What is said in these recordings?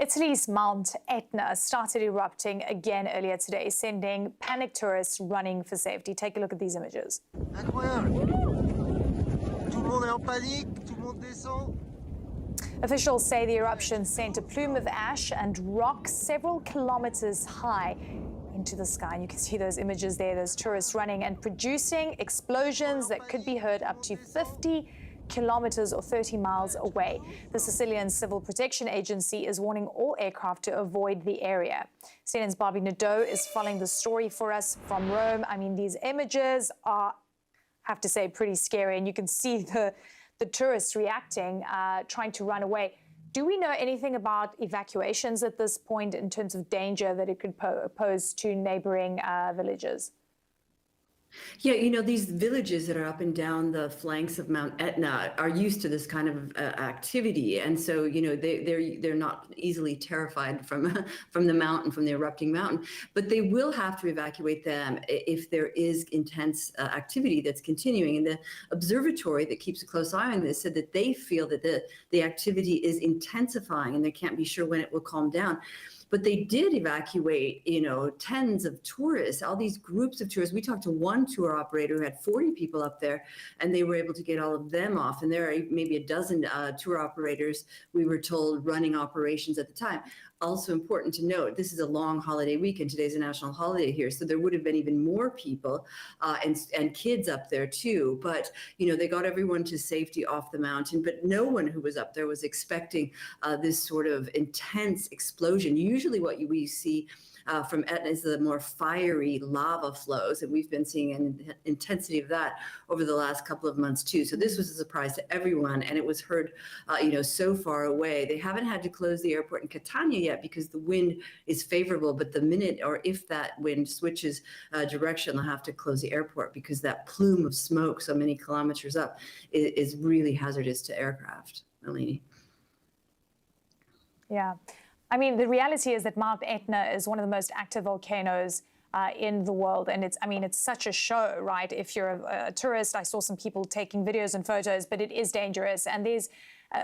Italy's Mount Etna started erupting again earlier today, sending panicked tourists running for safety. Take a look at these images. Incroyable! Tout le monde est en panique, tout le monde descend. Officials say the eruption sent a plume of ash and rock several kilometers high into the sky. And you can see those images there, those tourists running and producing explosions that could be heard up to 50 kilometers or 30 miles away. The Sicilian Civil Protection Agency is warning all aircraft to avoid the area. CNN's Bobby Nadeau is following the story for us from Rome. I mean, these images are, I have to say, pretty scary, and you can see the tourists reacting, trying to run away. Do we know anything about evacuations at this point in terms of danger that it could pose to neighboring villages? Yeah, these villages that are up and down the flanks of Mount Etna are used to this kind of activity, and so they're not easily terrified from the mountain, from the erupting mountain. But they will have to evacuate them if there is intense activity that's continuing. And the observatory that keeps a close eye on this said that they feel that the activity is intensifying, and they can't be sure when it will calm down. But they did evacuate, tens of tourists, all these groups of tourists. We talked to one tour operator who had 40 people up there, and they were able to get all of them off. And there are maybe a dozen tour operators, we were told, running operations at the time. Also important to note, this is a long holiday weekend. Today's a national holiday here, so there would have been even more people and kids up there too. But they got everyone to safety off the mountain. But no one who was up there was expecting this sort of intense explosion. Usually, what we see from Etna is the more fiery lava flows, and we've been seeing an intensity of that over the last couple of months too. So this was a surprise to everyone, and it was heard, so far away. They haven't had to close the airport in Catania yet because the wind is favorable, but the minute or if that wind switches direction, they'll have to close the airport because that plume of smoke so many kilometers up is really hazardous to aircraft. Eleni. Yeah. I mean, the reality is that Mount Etna is one of the most active volcanoes in the world. And it's such a show, right? If you're a tourist, I saw some people taking videos and photos, but it is dangerous. And there's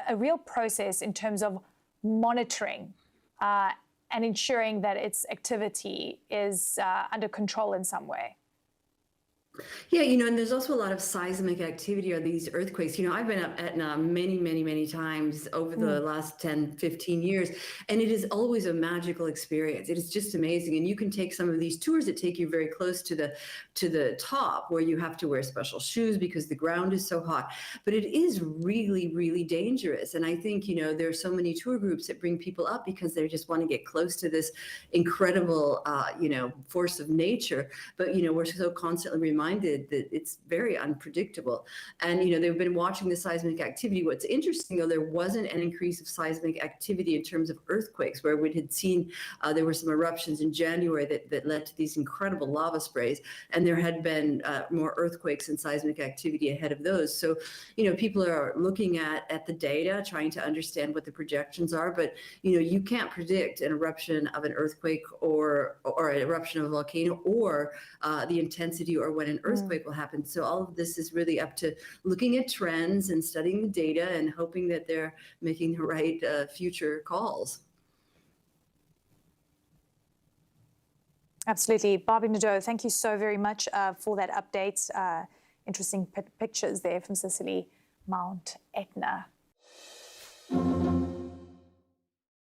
a real process in terms of monitoring and ensuring that its activity is under control in some way. Yeah, and there's also a lot of seismic activity or these earthquakes. I've been up Etna many, many, many times over the last 10, 15 years, and it is always a magical experience. It is just amazing. And you can take some of these tours that take you very close to the top, where you have to wear special shoes because the ground is so hot. But it is really, really dangerous. And I think, there are so many tour groups that bring people up because they just want to get close to this incredible, force of nature. But, we're so constantly reminded that it's very unpredictable. And, they've been watching the seismic activity. What's interesting, though, there wasn't an increase of seismic activity in terms of earthquakes, where we had seen there were some eruptions in January that led to these incredible lava sprays. And there had been more earthquakes and seismic activity ahead of those. So, people are looking at the data, trying to understand what the projections are. But, you can't predict an eruption of an earthquake or an eruption of a volcano or the intensity or when an earthquake will happen. So all of this is really up to looking at trends and studying the data and hoping that they're making the right future calls. Absolutely. Bobby Nadeau, thank you so very much for that update. Interesting pictures there from Sicily, Mount Etna.